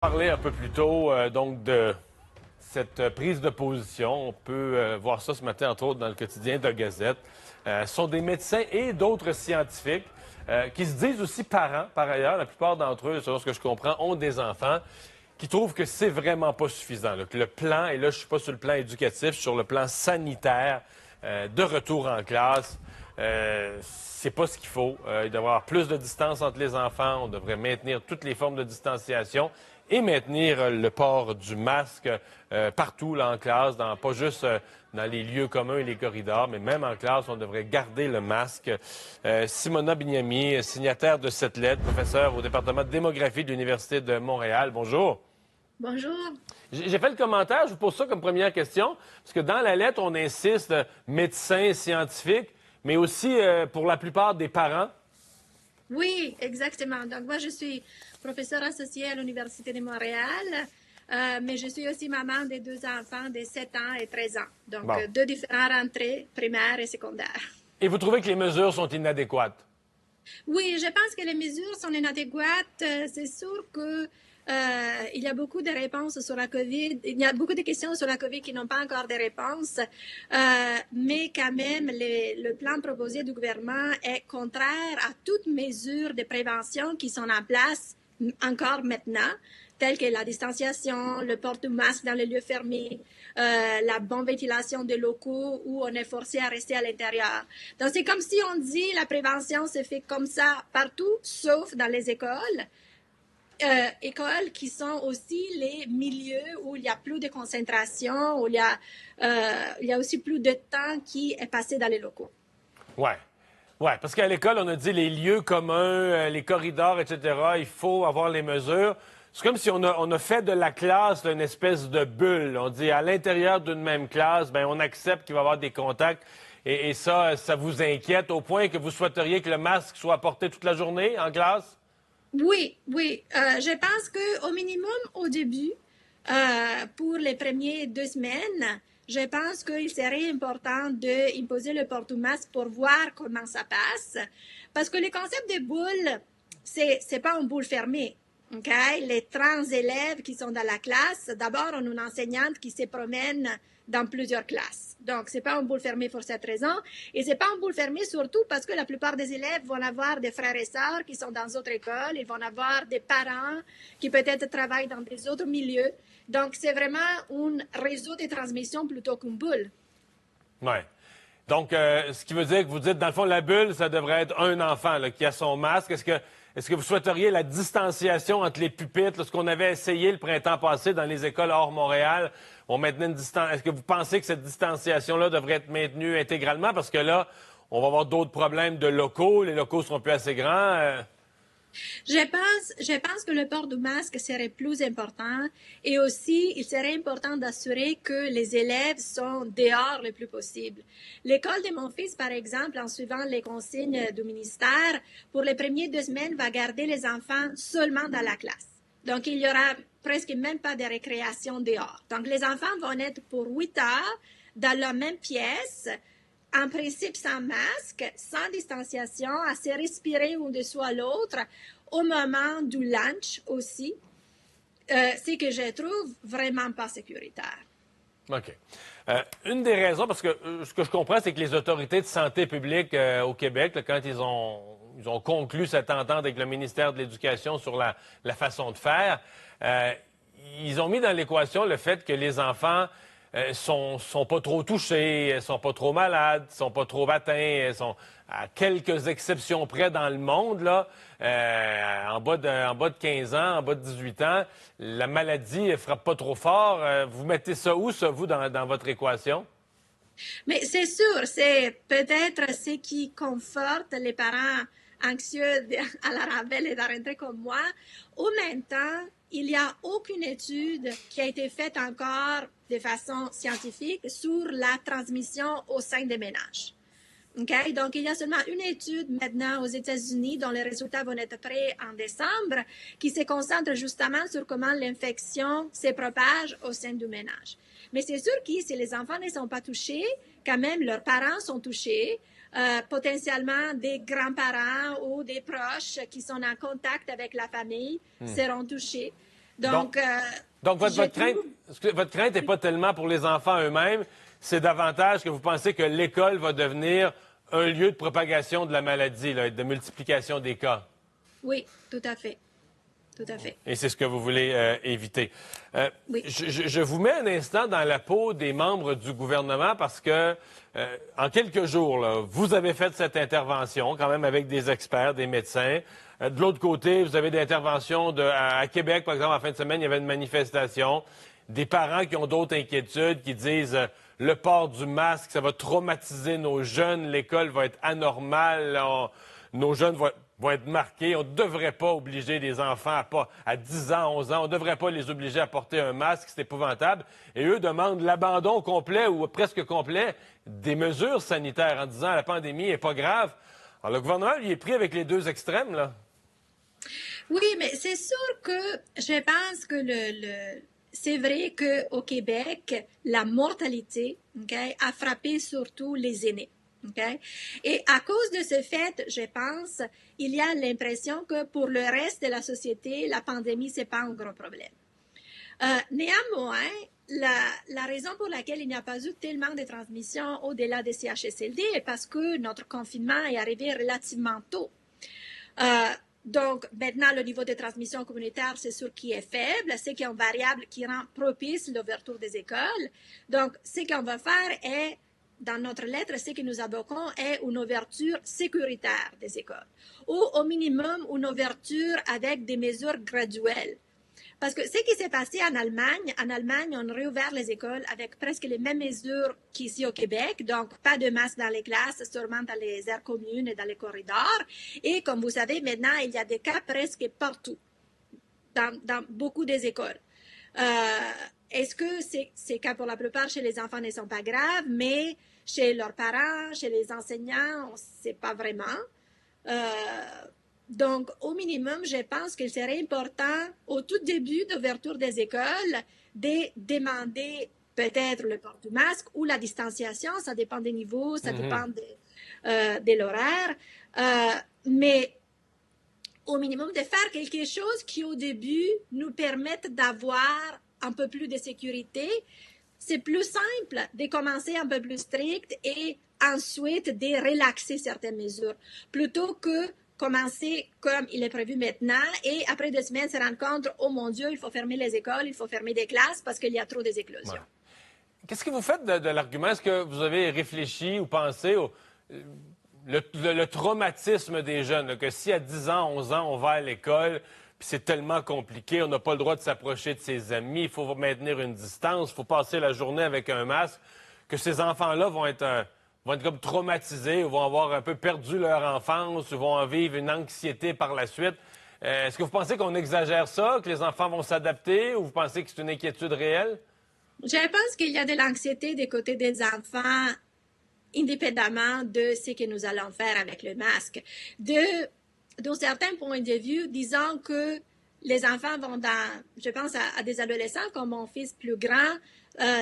Parler un peu plus tôt donc de cette prise de position. On peut voir ça ce matin, entre autres, dans le quotidien de la Gazette. Ce sont des médecins et d'autres scientifiques qui se disent aussi parents, par ailleurs. La plupart d'entre eux, selon ce que je comprends, ont des enfants qui trouvent que c'est vraiment pas suffisant. Là, que le plan, et là, je suis pas sur le plan éducatif, sur le plan sanitaire, de retour en classe, c'est pas ce qu'il faut. Il devrait y avoir plus de distance entre les enfants. On devrait maintenir toutes les formes de distanciation et maintenir le port du masque partout là, en classe, pas juste dans les lieux communs et les corridors, mais même en classe, on devrait garder le masque. Simona Bignami, signataire de cette lettre, professeure au département de démographie de l'Université de Montréal. Bonjour. Bonjour. J'ai fait le commentaire, je vous pose ça comme première question, parce que dans la lettre, on insiste médecins, scientifiques, mais aussi pour la plupart des parents. Oui, exactement. Donc, moi, je suis professeure associée à l'Université de Montréal, mais je suis aussi maman de deux enfants de 7 ans et 13 ans. Donc, Bon. deux différentes rentrées, primaires et secondaires. Et vous trouvez que les mesures sont inadéquates? Oui, je pense que les mesures sont inadéquates. C'est sûr que il y a beaucoup de réponses sur la COVID. Il y a beaucoup de questions sur la COVID qui n'ont pas encore de réponses. Mais quand même, le plan proposé du gouvernement est contraire à toute mesure de prévention qui sont en place encore maintenant, telles que la distanciation, le port du masque dans les lieux fermés, la bonne ventilation des locaux où on est forcé à rester à l'intérieur. Donc, c'est comme si on dit la prévention se fait comme ça partout, sauf dans les écoles. Écoles qui sont aussi les milieux où il y a plus de concentration, où il y a aussi plus de temps qui est passé dans les locaux. Ouais. Oui, parce qu'à l'école, on a dit les lieux communs, les corridors, etc., il faut avoir les mesures. C'est comme si on a fait de la classe là, une espèce de bulle. On dit à l'intérieur d'une même classe, ben on accepte qu'il va y avoir des contacts. Et ça vous inquiète au point que vous souhaiteriez que le masque soit porté toute la journée en classe? Oui, oui. Je pense qu'au minimum, au début, pour les premières 2 semaines, je pense qu'il serait important d'imposer le port du masque pour voir comment ça passe. Parce que le concept de boule, c'est pas une boule fermée. Okay? Les 30 élèves qui sont dans la classe, d'abord, on a une enseignante qui se promène dans plusieurs classes. Donc, c'est pas une boule fermée pour cette raison. Et c'est pas une boule fermée surtout parce que la plupart des élèves vont avoir des frères et sœurs qui sont dans d'autres écoles. Ils vont avoir des parents qui peut-être travaillent dans des autres milieux. Donc, c'est vraiment un réseau de transmission plutôt qu'une bulle. Oui. Donc, ce qui veut dire que vous dites, dans le fond, la bulle, ça devrait être un enfant là, qui a son masque. Est-ce que vous souhaiteriez la distanciation entre les pupitres, là, ce qu'on avait essayé le printemps passé dans les écoles hors Montréal? On maintenait une distance. Est-ce que vous pensez que cette distanciation-là devrait être maintenue intégralement? Parce que là, on va avoir d'autres problèmes de locaux. Les locaux seront plus assez grands. Je pense que le port du masque serait plus important et aussi il serait important d'assurer que les élèves sont dehors le plus possible. L'école de mon fils, par exemple, en suivant les consignes du ministère, pour les premières 2 semaines, va garder les enfants seulement dans la classe. Donc, il y aura presque même pas de récréation dehors. Donc, les enfants vont être pour 8 heures dans la même pièce, en principe sans masque, sans distanciation, à se respirer un dessous à l'autre, au moment du lunch aussi, c'est que je trouve vraiment pas sécuritaire. OK. Une des raisons, parce que ce que je comprends, c'est que les autorités de santé publique au Québec, là, quand ils ont conclu cette entente avec le ministère de l'Éducation sur la façon de faire, ils ont mis dans l'équation le fait que les enfants sont pas trop touchés, sont pas trop malades, sont pas trop atteints, sont à quelques exceptions près dans le monde, là, en bas de 15 ans, en bas de 18 ans, la maladie ne frappe pas trop fort. Vous mettez ça où, ça, vous, dans votre équation? Mais c'est sûr, c'est peut-être ce qui conforte les parents anxieux à la Ravel et de rentrer comme moi. En même temps, il n'y a aucune étude qui a été faite encore de façon scientifique sur la transmission au sein des ménages. Okay? Donc, il y a seulement une étude maintenant aux États-Unis dont les résultats vont être prêts en décembre qui se concentre justement sur comment l'infection se propage au sein du ménage. Mais c'est sûr que si les enfants ne sont pas touchés, quand même, leurs parents sont touchés, potentiellement des grands-parents ou des proches qui sont en contact avec la famille seront touchés. Donc, votre crainte n'est pas tellement pour les enfants eux-mêmes, c'est davantage que vous pensez que l'école va devenir un lieu de propagation de la maladie, là, de multiplication des cas. Oui, tout à fait. Tout à fait. Et c'est ce que vous voulez éviter. Oui. Je vous mets un instant dans la peau des membres du gouvernement parce que, en quelques jours, là, vous avez fait cette intervention, quand même avec des experts, des médecins. De l'autre côté, vous avez des interventions à Québec, par exemple, en fin de semaine, il y avait une manifestation. Des parents qui ont d'autres inquiétudes, qui disent le port du masque, ça va traumatiser nos jeunes, l'école va être anormale, nos jeunes vont être marqués. On ne devrait pas obliger les enfants à 10 ans, 11 ans, on ne devrait pas les obliger à porter un masque, c'est épouvantable. Et eux demandent l'abandon complet ou presque complet des mesures sanitaires en disant la pandémie n'est pas grave. Alors le gouvernement, lui, est pris avec les deux extrêmes, là. Oui, mais c'est sûr que je pense que c'est vrai qu'au Québec, la mortalité, okay, a frappé surtout les aînés. Okay? Et à cause de ce fait, je pense, il y a l'impression que pour le reste de la société, la pandémie, c'est pas un gros problème. Néanmoins, la raison pour laquelle il n'y a pas eu tellement de transmissions au-delà des CHSLD est parce que notre confinement est arrivé relativement tôt. Donc, maintenant, le niveau de transmission communautaire, c'est sûr qui est faible. C'est qu'il y a une variable qui rend propice l'ouverture des écoles. Donc, ce qu'on va faire est, dans notre lettre, ce que nous invoquons est une ouverture sécuritaire des écoles. Ou, au minimum, une ouverture avec des mesures graduelles. Parce que ce qui s'est passé en Allemagne, on a réouvert les écoles avec presque les mêmes mesures qu'ici au Québec. Donc, pas de masque dans les classes, seulement dans les aires communes et dans les corridors. Et comme vous savez, maintenant, il y a des cas presque partout, dans beaucoup des écoles. Est-ce que ces cas, pour la plupart, chez les enfants ne sont pas graves, mais chez leurs parents, chez les enseignants, on ne sait pas vraiment. Donc, au minimum, je pense qu'il serait important, au tout début d'ouverture des écoles, de demander peut-être le port du masque ou la distanciation. Ça dépend des niveaux, ça dépend de l'horaire. Mais au minimum, de faire quelque chose qui, au début, nous permette d'avoir un peu plus de sécurité. C'est plus simple de commencer un peu plus strict et ensuite de relaxer certaines mesures, plutôt que commencer comme il est prévu maintenant et après 2 semaines se rendre compte, oh mon Dieu, il faut fermer les écoles, il faut fermer des classes parce qu'il y a trop d'éclosions. Ouais. Qu'est-ce que vous faites de l'argument? Est-ce que vous avez réfléchi ou pensé le traumatisme des jeunes, là, que si à 10 ans, 11 ans, on va à l'école, puis c'est tellement compliqué, on n'a pas le droit de s'approcher de ses amis, il faut maintenir une distance, il faut passer la journée avec un masque, que ces enfants-là vont être comme traumatisés, ou vont avoir un peu perdu leur enfance, ou vont en vivre une anxiété par la suite. Est-ce que vous pensez qu'on exagère ça, que les enfants vont s'adapter, ou vous pensez que c'est une inquiétude réelle? Je pense qu'il y a de l'anxiété des côtés des enfants, indépendamment de ce que nous allons faire avec le masque. D'un certain point de vue, disons que les enfants vont je pense à des adolescents comme mon fils plus grand,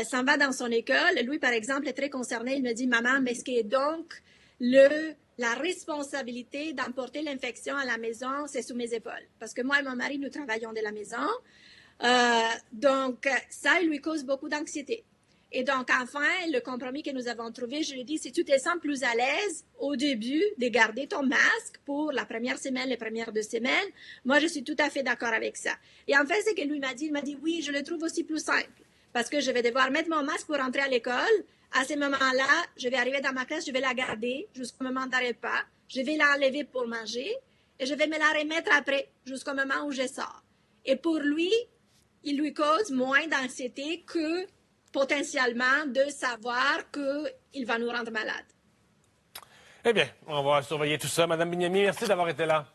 s'en va dans son école. Lui, par exemple, est très concerné. Il me dit, maman, mais est-ce que donc la responsabilité d'emporter l'infection à la maison, c'est sous mes épaules? Parce que moi et mon mari, nous travaillons de la maison. Donc, ça, il lui cause beaucoup d'anxiété. Et donc, enfin, le compromis que nous avons trouvé, je lui ai dit, si tu te sens plus à l'aise au début de garder ton masque pour la première semaine, les premières 2 semaines, moi, je suis tout à fait d'accord avec ça. Et en fait, c'est que lui m'a dit, il m'a dit, oui, je le trouve aussi plus simple parce que je vais devoir mettre mon masque pour rentrer à l'école. À ce moment-là, je vais arriver dans ma classe, je vais la garder jusqu'au moment de repas. Je vais l'enlever pour manger et je vais me la remettre après jusqu'au moment où je sors. Et pour lui, il lui cause moins d'anxiété que potentiellement de savoir qu'il va nous rendre malades. Eh bien, on va surveiller tout ça. Madame Bignami, merci d'avoir été là.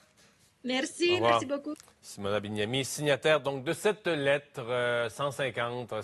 Merci beaucoup. Simona Bignami, signataire donc de cette lettre 150